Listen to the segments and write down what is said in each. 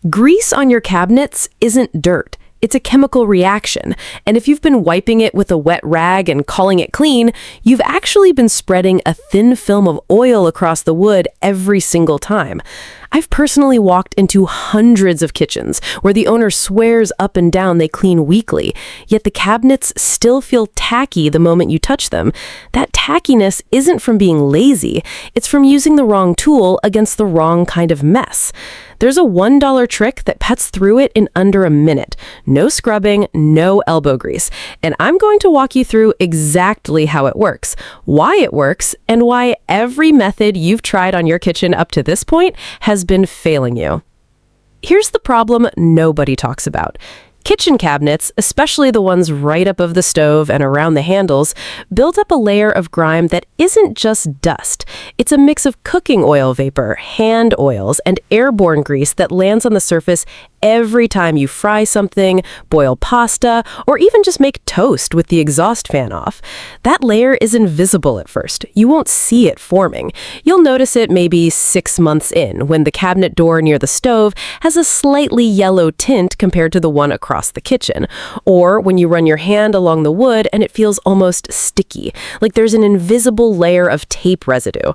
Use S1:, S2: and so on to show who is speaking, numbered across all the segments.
S1: Grease on your cabinets isn't dirt. It's a chemical reaction, and if you've been wiping it with a wet rag and calling it clean, you've actually been spreading a thin film of oil across the wood every single time. I've personally walked into hundreds of kitchens where the owner swears up and down they clean weekly, yet the cabinets still feel tacky the moment you touch them. That tackiness isn't from being lazy, it's from using the wrong tool against the wrong kind of mess. There's a $1 trick that cuts through it in under a minute. No scrubbing, no elbow grease. And I'm going to walk you through exactly how it works, why it works, and why every method you've tried on your kitchen up to this point has been failing you. Here's the problem nobody talks about. Kitchen cabinets, especially the ones right above the stove and around the handles, build up a layer of grime that isn't just dust. It's a mix of cooking oil vapor, hand oils, and airborne grease that lands on the surface every time you fry something, boil pasta, or even just make toast with the exhaust fan off. That layer is invisible at first. You won't see it forming. You'll notice it maybe 6 months in, when the cabinet door near the stove has a slightly yellow tint compared to the one across the kitchen, or when you run your hand along the wood and it feels almost sticky, like there's an invisible layer of tape residue.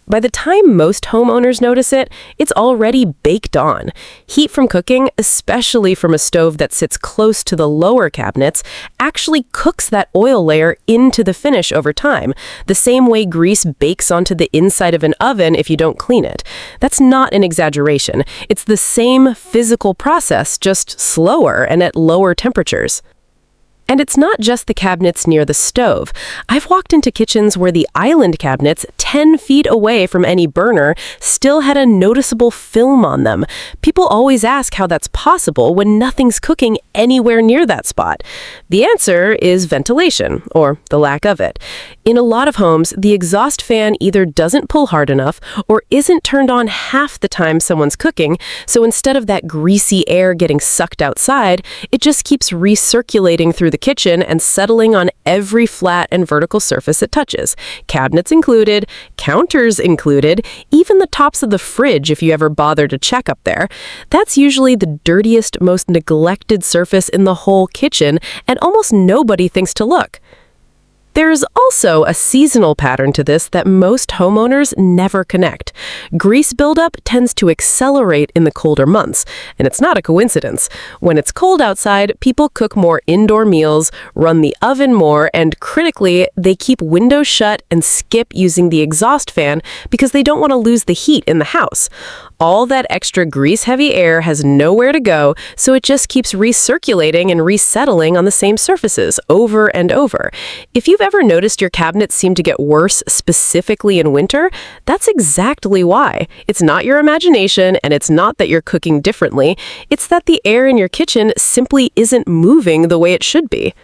S1: By the time most homeowners notice it, it's already baked on. Heat from cooking, especially from a stove that sits close to the lower cabinets, actually cooks that oil layer into the finish over time, the same way grease bakes onto the inside of an oven if you don't clean it. That's not an exaggeration. It's the same physical process, just slower and at lower temperatures. And it's not just the cabinets near the stove. I've walked into kitchens where the island cabinets, 10 feet away from any burner, still had a noticeable film on them. People always ask how that's possible when nothing's cooking anywhere near that spot. The answer is ventilation, or the lack of it. In a lot of homes, the exhaust fan either doesn't pull hard enough or isn't turned on half the time someone's cooking, so instead of that greasy air getting sucked outside, it just keeps recirculating through the kitchen and settling on every flat and vertical surface it touches. Cabinets included, counters included, even the tops of the fridge if you ever bother to check up there. That's usually the dirtiest, most neglected surface in the whole kitchen, and almost nobody thinks to look. There's also a seasonal pattern to this that most homeowners never connect. Grease buildup tends to accelerate in the colder months, and it's not a coincidence. When it's cold outside, people cook more indoor meals, run the oven more, and critically, they keep windows shut and skip using the exhaust fan because they don't want to lose the heat in the house. All that extra grease-heavy air has nowhere to go, so it just keeps recirculating and resettling on the same surfaces over and over. If you've ever noticed your cabinets seem to get worse, specifically in winter, that's exactly why. It's not your imagination, and it's not that you're cooking differently. It's that the air in your kitchen simply isn't moving the way it should be.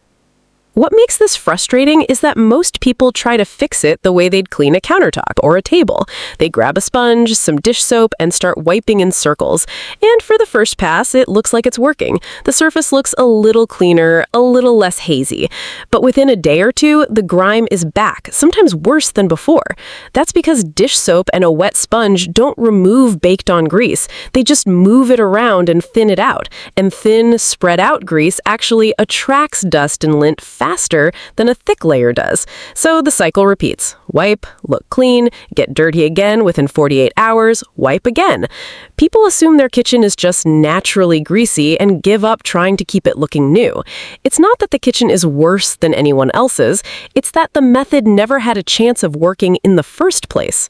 S1: What makes this frustrating is that most people try to fix it the way they'd clean a countertop or a table. They grab a sponge, some dish soap, and start wiping in circles. And for the first pass, it looks like it's working. The surface looks a little cleaner, a little less hazy. But within a day or two, the grime is back, sometimes worse than before. That's because dish soap and a wet sponge don't remove baked-on grease. They just move it around and thin it out. And thin, spread-out grease actually attracts dust and lint faster than a thick layer does. So the cycle repeats. Wipe, look clean, get dirty again within 48 hours, wipe again. People assume their kitchen is just naturally greasy and give up trying to keep it looking new. It's not that the kitchen is worse than anyone else's, it's that the method never had a chance of working in the first place.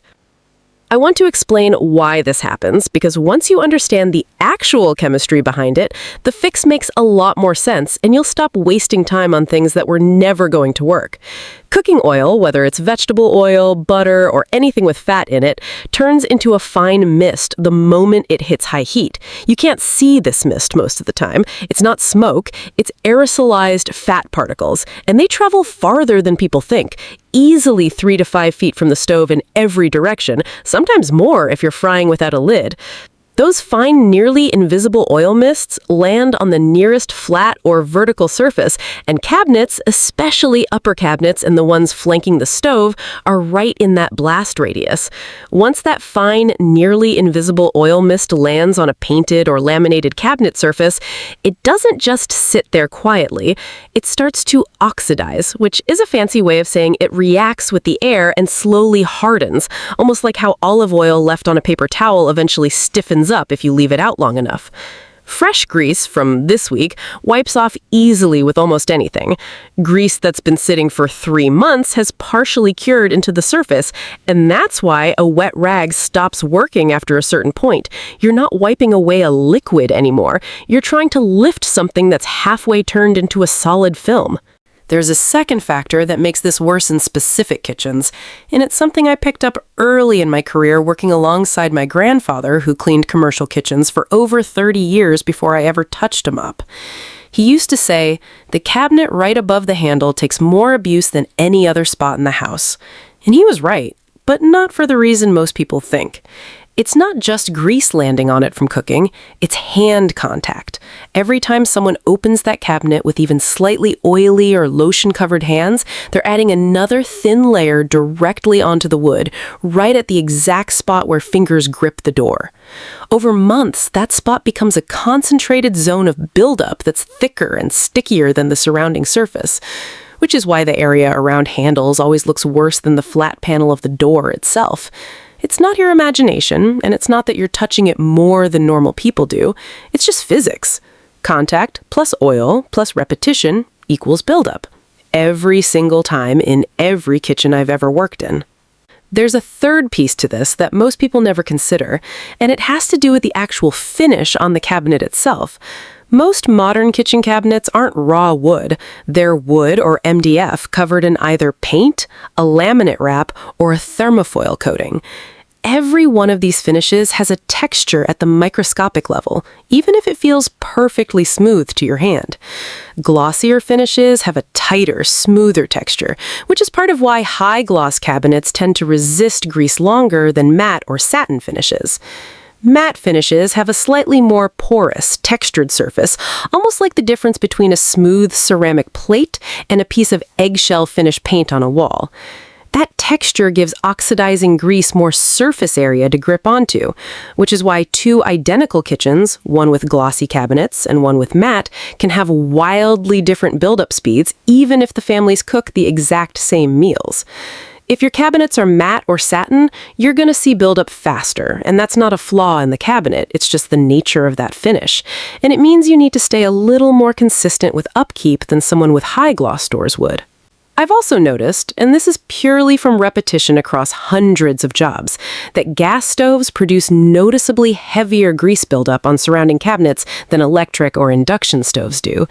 S1: I want to explain why this happens, because once you understand the actual chemistry behind it, the fix makes a lot more sense, and you'll stop wasting time on things that were never going to work. Cooking oil, whether it's vegetable oil, butter, or anything with fat in it, turns into a fine mist the moment it hits high heat. You can't see this mist most of the time. It's not smoke, it's aerosolized fat particles, and they travel farther than people think, easily 3 to 5 feet from the stove in every direction, sometimes more if you're frying without a lid. Those fine, nearly invisible oil mists land on the nearest flat or vertical surface, and cabinets, especially upper cabinets and the ones flanking the stove, are right in that blast radius. Once that fine, nearly invisible oil mist lands on a painted or laminated cabinet surface, it doesn't just sit there quietly. It starts to oxidize, which is a fancy way of saying it reacts with the air and slowly hardens, almost like how olive oil left on a paper towel eventually stiffens up if you leave it out long enough. Fresh grease from this week wipes off easily with almost anything. Grease that's been sitting for 3 months has partially cured into the surface, and that's why a wet rag stops working after a certain point. You're not wiping away a liquid anymore. You're trying to lift something that's halfway turned into a solid film. There's a second factor that makes this worse in specific kitchens, and it's something I picked up early in my career working alongside my grandfather, who cleaned commercial kitchens for over 30 years before I ever touched a mop. He used to say, "The cabinet right above the handle takes more abuse than any other spot in the house." And he was right, but not for the reason most people think. It's not just grease landing on it from cooking, it's hand contact. Every time someone opens that cabinet with even slightly oily or lotion-covered hands, they're adding another thin layer directly onto the wood, right at the exact spot where fingers grip the door. Over months, that spot becomes a concentrated zone of buildup that's thicker and stickier than the surrounding surface, which is why the area around handles always looks worse than the flat panel of the door itself. It's not your imagination, and it's not that you're touching it more than normal people do. It's just physics. Contact plus oil plus repetition equals buildup. Every single time in every kitchen I've ever worked in. There's a third piece to this that most people never consider, and it has to do with the actual finish on the cabinet itself. Most modern kitchen cabinets aren't raw wood. They're wood or MDF covered in either paint, a laminate wrap, or a thermofoil coating. Every one of these finishes has a texture at the microscopic level, even if it feels perfectly smooth to your hand. Glossier finishes have a tighter, smoother texture, which is part of why high-gloss cabinets tend to resist grease longer than matte or satin finishes. Matte finishes have a slightly more porous, textured surface, almost like the difference between a smooth ceramic plate and a piece of eggshell finish paint on a wall. That texture gives oxidizing grease more surface area to grip onto, which is why two identical kitchens, one with glossy cabinets and one with matte, can have wildly different buildup speeds, even if the families cook the exact same meals. If your cabinets are matte or satin, you're going to see buildup faster, and that's not a flaw in the cabinet, it's just the nature of that finish. And it means you need to stay a little more consistent with upkeep than someone with high gloss stores would. I've also noticed, and this is purely from repetition across hundreds of jobs, that gas stoves produce noticeably heavier grease buildup on surrounding cabinets than electric or induction stoves do.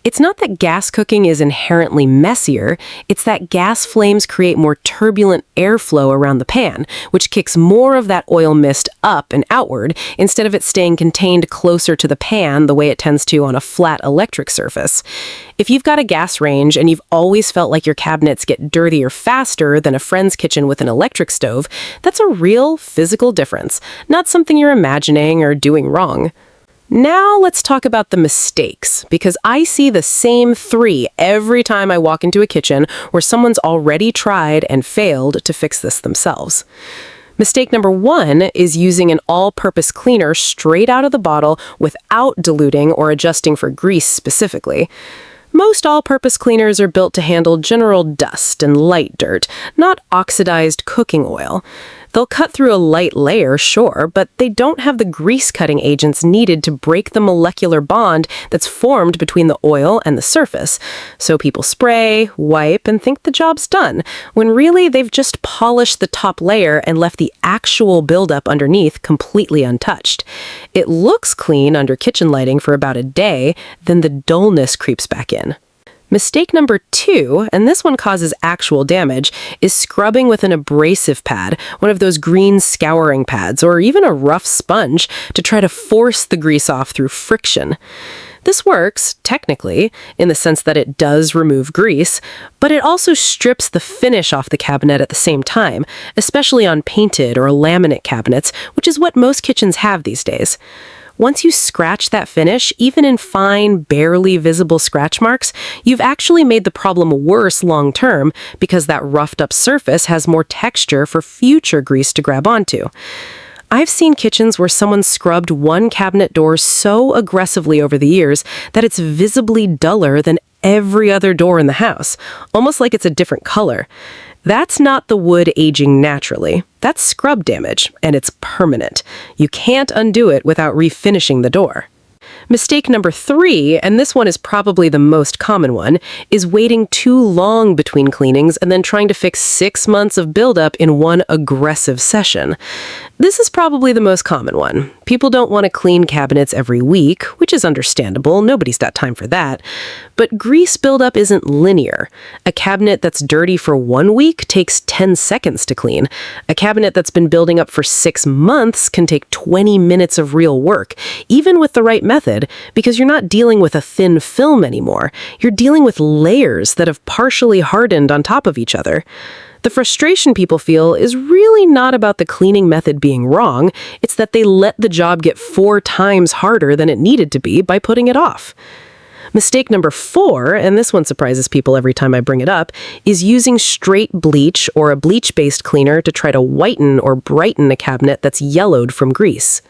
S1: It's not that gas cooking is inherently messier, it's that gas flames create more turbulent airflow around the pan, which kicks more of that oil mist up and outward instead of it staying contained closer to the pan the way it tends to on a flat electric surface. If you've got a gas range and you've always felt like your cabinets get dirtier faster than a friend's kitchen with an electric stove, that's a real physical difference, not something you're imagining or doing wrong. Now let's talk about the mistakes, because I see the same 3 every time I walk into a kitchen where someone's already tried and failed to fix this themselves. Mistake number 1 is using an all-purpose cleaner straight out of the bottle without diluting or adjusting for grease specifically. Most all-purpose cleaners are built to handle general dust and light dirt, not oxidized cooking oil. They'll cut through a light layer, sure, but they don't have the grease-cutting agents needed to break the molecular bond that's formed between the oil and the surface. So people spray, wipe, and think the job's done, when really they've just polished the top layer and left the actual buildup underneath completely untouched. It looks clean under kitchen lighting for about a day, then the dullness creeps back in. Mistake number 2, and this one causes actual damage, is scrubbing with an abrasive pad, one of those green scouring pads, or even a rough sponge, to try to force the grease off through friction. This works, technically, in the sense that it does remove grease, but it also strips the finish off the cabinet at the same time, especially on painted or laminate cabinets, which is what most kitchens have these days. Once you scratch that finish, even in fine, barely visible scratch marks, you've actually made the problem worse long term because that roughed up surface has more texture for future grease to grab onto. I've seen kitchens where someone scrubbed one cabinet door so aggressively over the years that it's visibly duller than every other door in the house, almost like it's a different color. That's not the wood aging naturally. That's scrub damage, and it's permanent. You can't undo it without refinishing the door. Mistake number 3, and this one is probably the most common one, is waiting too long between cleanings and then trying to fix 6 months of buildup in one aggressive session. This is probably the most common one. People don't want to clean cabinets every week, which is understandable. Nobody's got time for that. But grease buildup isn't linear. A cabinet that's dirty for 1 week takes 10 seconds to clean. A cabinet that's been building up for 6 months can take 20 minutes of real work, even with the right method, because you're not dealing with a thin film anymore. You're dealing with layers that have partially hardened on top of each other. The frustration people feel is really not about the cleaning method being wrong. It's that they let the job get 4 times harder than it needed to be by putting it off. Mistake number 4, and this one surprises people every time I bring it up, is using straight bleach or a bleach-based cleaner to try to whiten or brighten a cabinet that's yellowed from grease.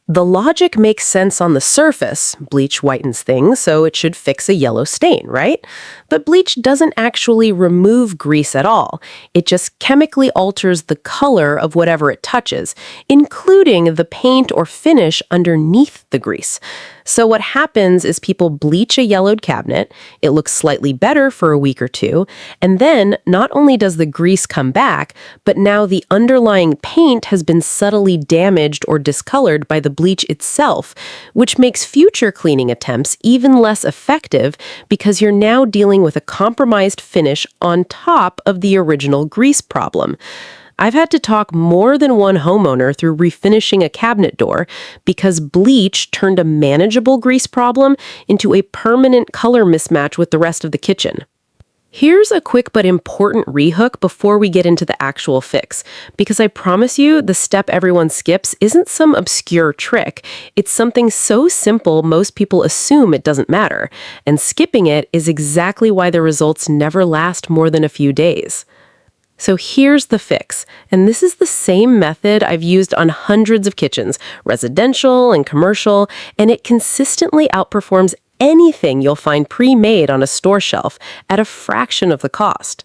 S1: The logic makes sense on the surface. Bleach whitens things, so it should fix a yellow stain, right? But bleach doesn't actually remove grease at all. It just chemically alters the color of whatever it touches, including the paint or finish underneath the grease. So what happens is people bleach a yellowed cabinet, it looks slightly better for a week or 2, and then not only does the grease come back, but now the underlying paint has been subtly damaged or discolored by the bleach itself, which makes future cleaning attempts even less effective because you're now dealing with a compromised finish on top of the original grease problem. I've had to talk more than one homeowner through refinishing a cabinet door because bleach turned a manageable grease problem into a permanent color mismatch with the rest of the kitchen. Here's a quick but important rehook before we get into the actual fix, because I promise you the step everyone skips isn't some obscure trick. It's something so simple most people assume it doesn't matter, and skipping it is exactly why the results never last more than a few days. So here's the fix, and this is the same method I've used on hundreds of kitchens, residential and commercial, and it consistently outperforms anything you'll find pre-made on a store shelf at a fraction of the cost.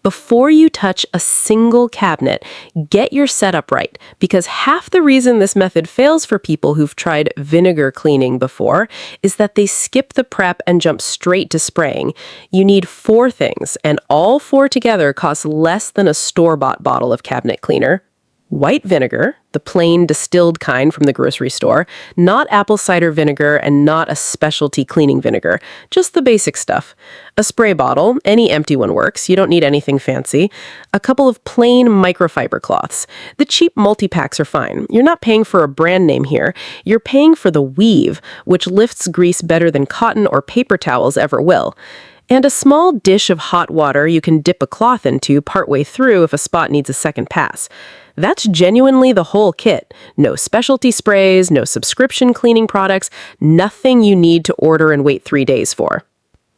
S1: Before you touch a single cabinet, get your setup right, because half the reason this method fails for people who've tried vinegar cleaning before is that they skip the prep and jump straight to spraying. You need 4 things, and all 4 together cost less than a store-bought bottle of cabinet cleaner. White vinegar, the plain distilled kind from the grocery store, not apple cider vinegar and not a specialty cleaning vinegar, just the basic stuff. A spray bottle, any empty one works, you don't need anything fancy. A couple of plain microfiber cloths. The cheap multi-packs are fine. You're not paying for a brand name here. You're paying for the weave, which lifts grease better than cotton or paper towels ever will. And a small dish of hot water you can dip a cloth into partway through if a spot needs a second pass. That's genuinely the whole kit. No specialty sprays, no subscription cleaning products, nothing you need to order and wait 3 days for.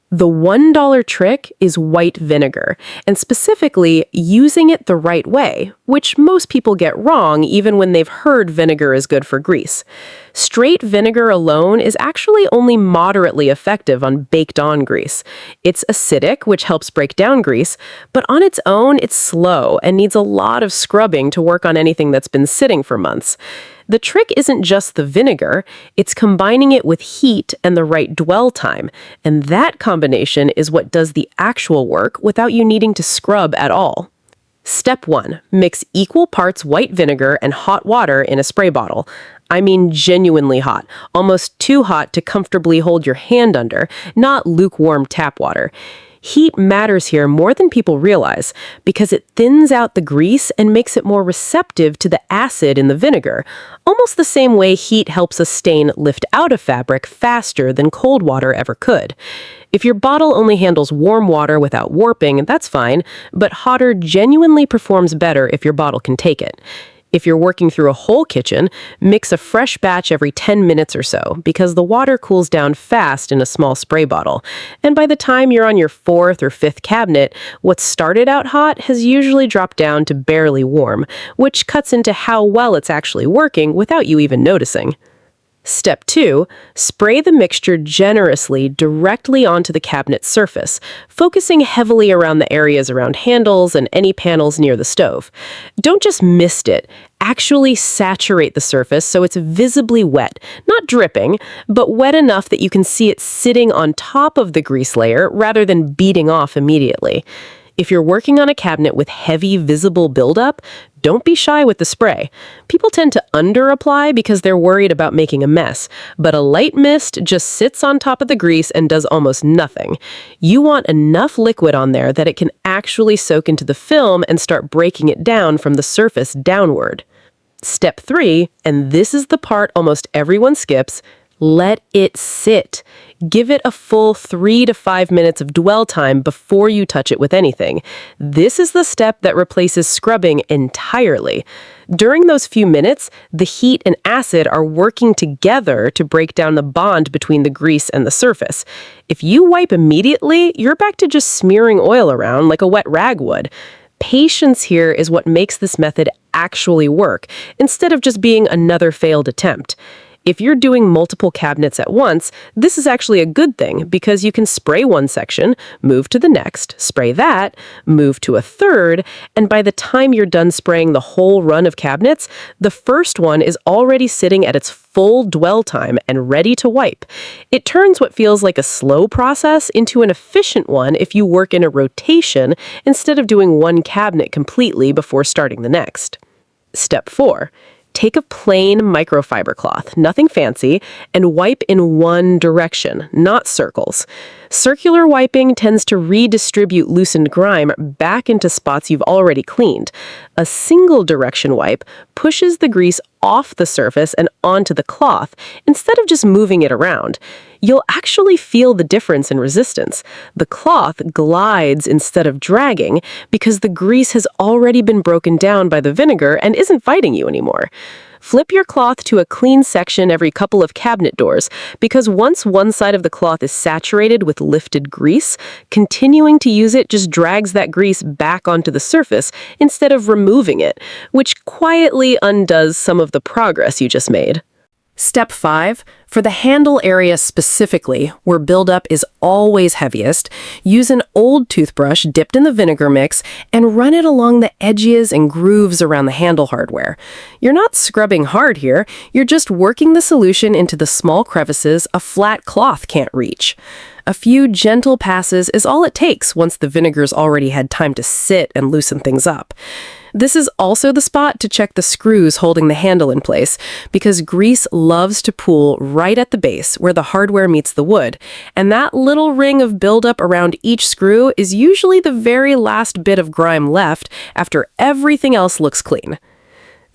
S1: The $1 trick is white vinegar, and specifically using it the right way, which most people get wrong even when they've heard vinegar is good for grease. Straight vinegar alone is actually only moderately effective on baked-on grease. It's acidic, which helps break down grease, but on its own, it's slow and needs a lot of scrubbing to work on anything that's been sitting for months. The trick isn't just the vinegar, it's combining it with heat and the right dwell time, and that combination is what does the actual work without you needing to scrub at all. Step 1. Mix equal parts white vinegar and hot water in a spray bottle. I mean genuinely hot, almost too hot to comfortably hold your hand under, not lukewarm tap water. Heat matters here more than people realize because it thins out the grease and makes it more receptive to the acid in the vinegar, almost the same way heat helps a stain lift out of fabric faster than cold water ever could. If your bottle only handles warm water without warping, that's fine, but hotter genuinely performs better if your bottle can take it. If you're working through a whole kitchen, mix a fresh batch every 10 minutes or so because the water cools down fast in a small spray bottle. And by the time you're on your fourth or fifth cabinet, what started out hot has usually dropped down to barely warm, which cuts into how well it's actually working without you even noticing. Step 2, spray the mixture generously directly onto the cabinet surface, focusing heavily around the areas around handles and any panels near the stove. Don't just mist it, actually saturate the surface so it's visibly wet, not dripping, but wet enough that you can see it sitting on top of the grease layer rather than beating off immediately. If you're working on a cabinet with heavy, visible buildup, don't be shy with the spray. People tend to under-apply because they're worried about making a mess, but a light mist just sits on top of the grease and does almost nothing. You want enough liquid on there that it can actually soak into the film and start breaking it down from the surface downward. Step 3, and this is the part almost everyone skips, let it sit. Give it a full 3 to 5 minutes of dwell time before you touch it with anything. This is the step that replaces scrubbing entirely. During those few minutes, the heat and acid are working together to break down the bond between the grease and the surface. If you wipe immediately, you're back to just smearing oil around like a wet rag would. Patience here is what makes this method actually work, instead of just being another failed attempt. If you're doing multiple cabinets at once, this is actually a good thing because you can spray one section, move to the next, spray that, move to a third, and by the time you're done spraying the whole run of cabinets, the first one is already sitting at its full dwell time and ready to wipe. It turns what feels like a slow process into an efficient one if you work in a rotation instead of doing one cabinet completely before starting the next. Step 4. Take a plain microfiber cloth, nothing fancy, and wipe in one direction, not circles. Circular wiping tends to redistribute loosened grime back into spots you've already cleaned. A single direction wipe pushes the grease off the surface and onto the cloth instead of just moving it around. You'll actually feel the difference in resistance. The cloth glides instead of dragging because the grease has already been broken down by the vinegar and isn't fighting you anymore. Flip your cloth to a clean section every couple of cabinet doors because once one side of the cloth is saturated with lifted grease, continuing to use it just drags that grease back onto the surface instead of removing it, which quietly undoes some of the progress you just made. Step 5. For the handle area specifically, where buildup is always heaviest, use an old toothbrush dipped in the vinegar mix and run it along the edges and grooves around the handle hardware. You're not scrubbing hard here, you're just working the solution into the small crevices a flat cloth can't reach. A few gentle passes is all it takes once the vinegar's already had time to sit and loosen things up. This is also the spot to check the screws holding the handle in place, because grease loves to pool right at the base where the hardware meets the wood, and that little ring of buildup around each screw is usually the very last bit of grime left after everything else looks clean.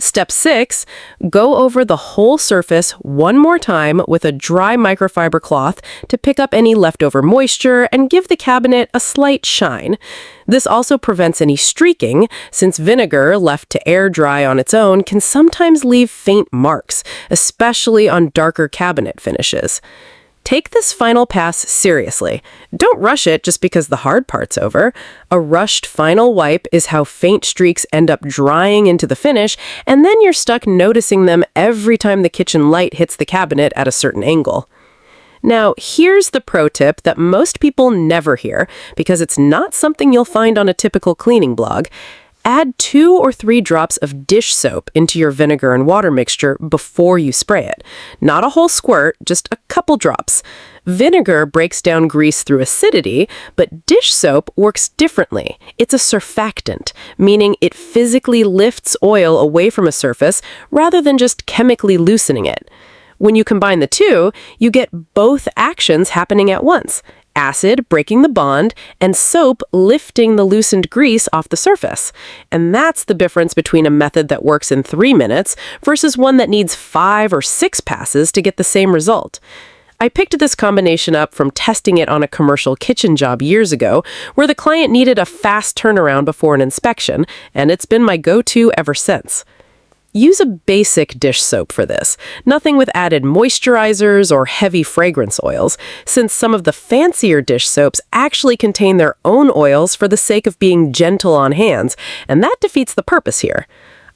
S1: Step 6, go over the whole surface one more time with a dry microfiber cloth to pick up any leftover moisture and give the cabinet a slight shine. This also prevents any streaking, since vinegar left to air dry on its own can sometimes leave faint marks, especially on darker cabinet finishes. Take this final pass seriously. Don't rush it just because the hard part's over. A rushed final wipe is how faint streaks end up drying into the finish, and then you're stuck noticing them every time the kitchen light hits the cabinet at a certain angle. Now, here's the pro tip that most people never hear, because it's not something you'll find on a typical cleaning blog. Add 2 or 3 drops of dish soap into your vinegar and water mixture before you spray it. Not a whole squirt, just a couple drops. Vinegar breaks down grease through acidity, but dish soap works differently. It's a surfactant, meaning it physically lifts oil away from a surface rather than just chemically loosening it. When you combine the two, you get both actions happening at once. acid breaking the bond, and soap lifting the loosened grease off the surface. And that's the difference between a method that works in 3 minutes versus one that needs 5 or 6 passes to get the same result. I picked this combination up from testing it on a commercial kitchen job years ago, where the client needed a fast turnaround before an inspection, and it's been my go-to ever since. Use a basic dish soap for this, nothing with added moisturizers or heavy fragrance oils, since some of the fancier dish soaps actually contain their own oils for the sake of being gentle on hands, and that defeats the purpose here.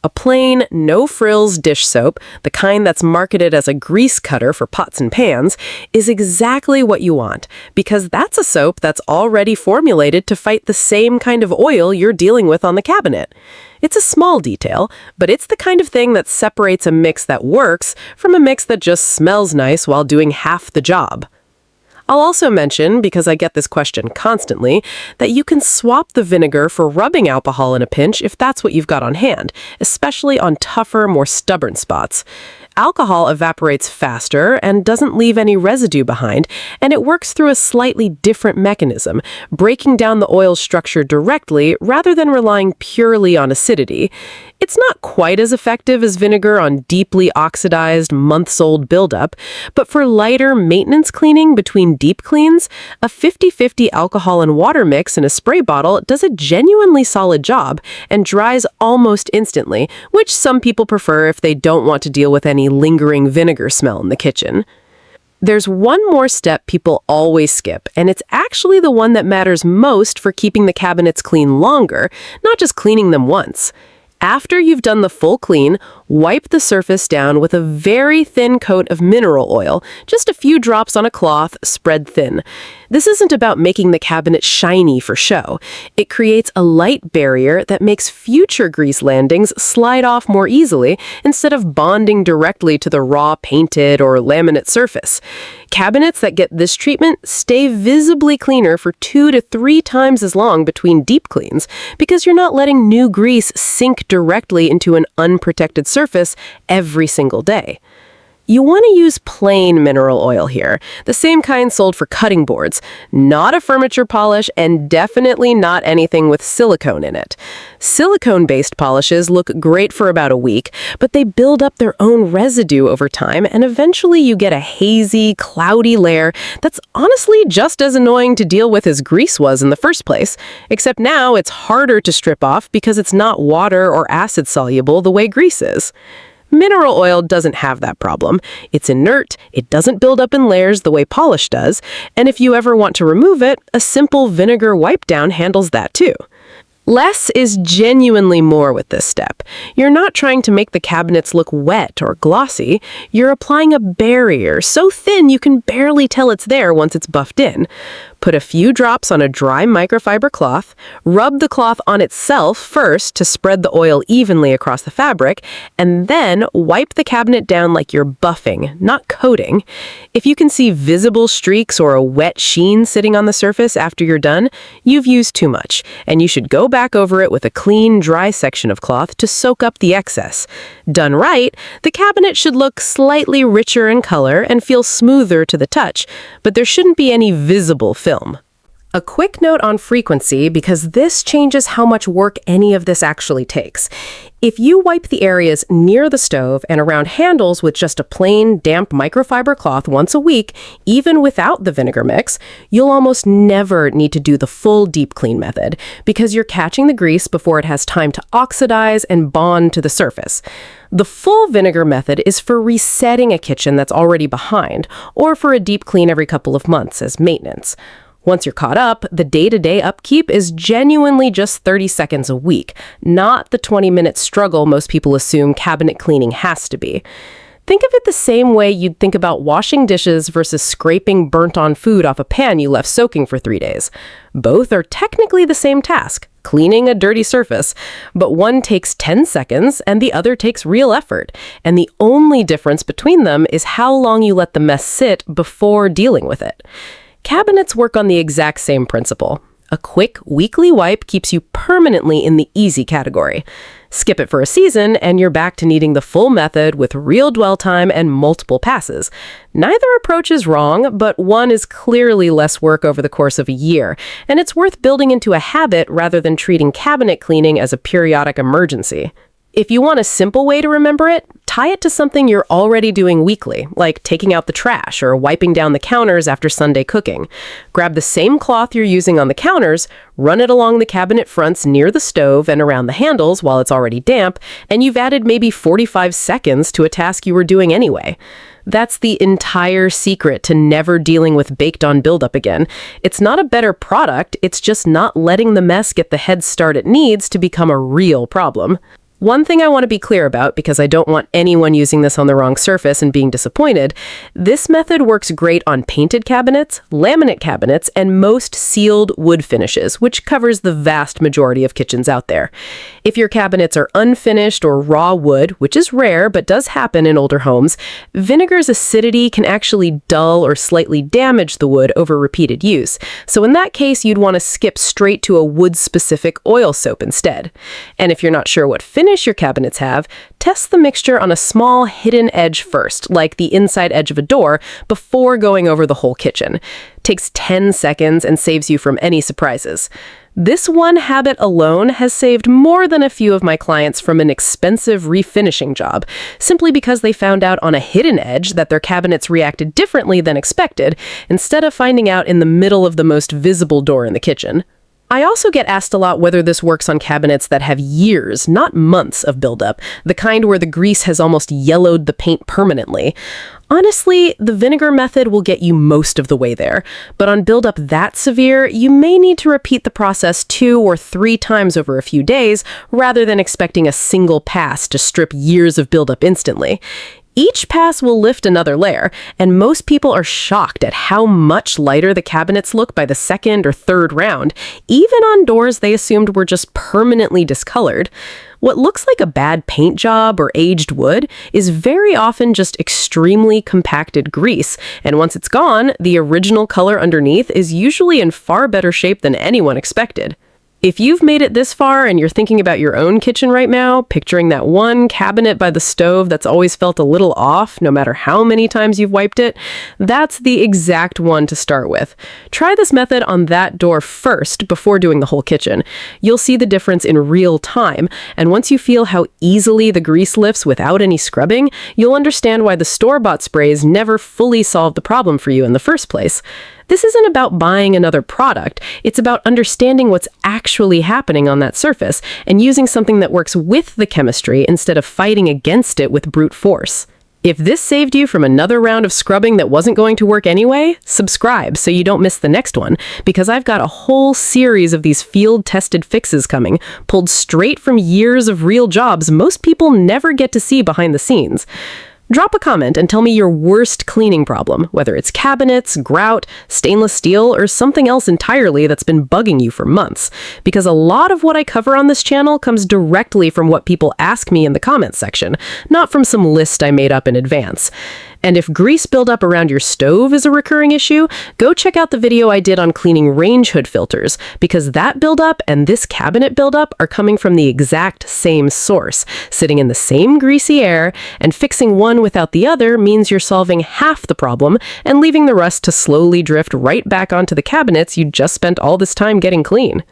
S1: A plain, no-frills dish soap, the kind that's marketed as a grease cutter for pots and pans, is exactly what you want, because that's a soap that's already formulated to fight the same kind of oil you're dealing with on the cabinet. It's a small detail, but it's the kind of thing that separates a mix that works from a mix that just smells nice while doing half the job. I'll also mention, because I get this question constantly, that you can swap the vinegar for rubbing alcohol in a pinch if that's what you've got on hand, especially on tougher, more stubborn spots. Alcohol evaporates faster and doesn't leave any residue behind, and it works through a slightly different mechanism, breaking down the oil's structure directly rather than relying purely on acidity. It's not quite as effective as vinegar on deeply oxidized, months-old buildup, but for lighter maintenance cleaning between deep cleans, a 50-50 alcohol and water mix in a spray bottle does a genuinely solid job and dries almost instantly, which some people prefer if they don't want to deal with any lingering vinegar smell in the kitchen. There's one more step people always skip, and it's actually the one that matters most for keeping the cabinets clean longer, not just cleaning them once. After you've done the full clean, wipe the surface down with a very thin coat of mineral oil, just a few drops on a cloth, spread thin. This isn't about making the cabinet shiny for show. It creates a light barrier that makes future grease landings slide off more easily instead of bonding directly to the raw painted or laminate surface. Cabinets that get this treatment stay visibly cleaner for 2 to 3 times as long between deep cleans because you're not letting new grease sink directly into an unprotected surface every single day. You want to use plain mineral oil here, the same kind sold for cutting boards, not a furniture polish, and definitely not anything with silicone in it. Silicone-based polishes look great for about a week, but they build up their own residue over time, and eventually you get a hazy, cloudy layer that's honestly just as annoying to deal with as grease was in the first place, except now it's harder to strip off because it's not water or acid soluble the way grease is. Mineral oil doesn't have that problem. It's inert, it doesn't build up in layers the way polish does, and if you ever want to remove it, a simple vinegar wipe down handles that too. Less is genuinely more with this step. You're not trying to make the cabinets look wet or glossy. You're applying a barrier so thin you can barely tell it's there once it's buffed in. Put a few drops on a dry microfiber cloth, rub the cloth on itself first to spread the oil evenly across the fabric, and then wipe the cabinet down like you're buffing, not coating. If you can see visible streaks or a wet sheen sitting on the surface after you're done, you've used too much, and you should go back over it with a clean, dry section of cloth to soak up the excess. Done right, the cabinet should look slightly richer in color and feel smoother to the touch, but there shouldn't be any visible film. A quick note on frequency, because this changes how much work any of this actually takes. If you wipe the areas near the stove and around handles with just a plain, damp microfiber cloth once a week, even without the vinegar mix, you'll almost never need to do the full deep clean method, because you're catching the grease before it has time to oxidize and bond to the surface. The full vinegar method is for resetting a kitchen that's already behind, or for a deep clean every couple of months as maintenance. Once you're caught up, the day-to-day upkeep is genuinely just 30 seconds a week, not the 20-minute struggle most people assume cabinet cleaning has to be. Think of it the same way you'd think about washing dishes versus scraping burnt-on food off a pan you left soaking for 3 days. Both are technically the same task, cleaning a dirty surface, but one takes 10 seconds and the other takes real effort, and the only difference between them is how long you let the mess sit before dealing with it. Cabinets work on the exact same principle. A quick weekly wipe keeps you permanently in the easy category. Skip it for a season, and you're back to needing the full method with real dwell time and multiple passes. Neither approach is wrong, but one is clearly less work over the course of a year, and it's worth building into a habit rather than treating cabinet cleaning as a periodic emergency. If you want a simple way to remember it, tie it to something you're already doing weekly, like taking out the trash or wiping down the counters after Sunday cooking. Grab the same cloth you're using on the counters, run it along the cabinet fronts near the stove and around the handles while it's already damp, and you've added maybe 45 seconds to a task you were doing anyway. That's the entire secret to never dealing with baked-on buildup again. It's not a better product, it's just not letting the mess get the head start it needs to become a real problem. One thing I want to be clear about, because I don't want anyone using this on the wrong surface and being disappointed, this method works great on painted cabinets, laminate cabinets, and most sealed wood finishes, which covers the vast majority of kitchens out there. If your cabinets are unfinished or raw wood, which is rare but does happen in older homes, vinegar's acidity can actually dull or slightly damage the wood over repeated use. So in that case, you'd want to skip straight to a wood-specific oil soap instead. And if you're not sure what finish your cabinets have, test the mixture on a small hidden edge first, like the inside edge of a door, before going over the whole kitchen. Takes 10 seconds and saves you from any surprises. This one habit alone has saved more than a few of my clients from an expensive refinishing job, simply because they found out on a hidden edge that their cabinets reacted differently than expected, instead of finding out in the middle of the most visible door in the kitchen. I also get asked a lot whether this works on cabinets that have years, not months, of buildup, the kind where the grease has almost yellowed the paint permanently. Honestly, the vinegar method will get you most of the way there, but on buildup that severe, you may need to repeat the process 2 or 3 times over a few days, rather than expecting a single pass to strip years of buildup instantly. Each pass will lift another layer, and most people are shocked at how much lighter the cabinets look by the second or third round, even on doors they assumed were just permanently discolored. What looks like a bad paint job or aged wood is very often just extremely compacted grease, and once it's gone, the original color underneath is usually in far better shape than anyone expected. If you've made it this far and you're thinking about your own kitchen right now, picturing that one cabinet by the stove that's always felt a little off, no matter how many times you've wiped it, that's the exact one to start with. Try this method on that door first before doing the whole kitchen. You'll see the difference in real time, and once you feel how easily the grease lifts without any scrubbing, you'll understand why the store-bought sprays never fully solved the problem for you in the first place. This isn't about buying another product, it's about understanding what's actually happening on that surface and using something that works with the chemistry instead of fighting against it with brute force. If this saved you from another round of scrubbing that wasn't going to work anyway, subscribe so you don't miss the next one, because I've got a whole series of these field-tested fixes coming, pulled straight from years of real jobs most people never get to see behind the scenes. Drop a comment and tell me your worst cleaning problem, whether it's cabinets, grout, stainless steel, or something else entirely that's been bugging you for months. Because a lot of what I cover on this channel comes directly from what people ask me in the comments section, not from some list I made up in advance. And if grease buildup around your stove is a recurring issue, go check out the video I did on cleaning range hood filters, because that buildup and this cabinet buildup are coming from the exact same source, sitting in the same greasy air, and fixing one without the other means you're solving half the problem and leaving the rust to slowly drift right back onto the cabinets you just spent all this time getting clean.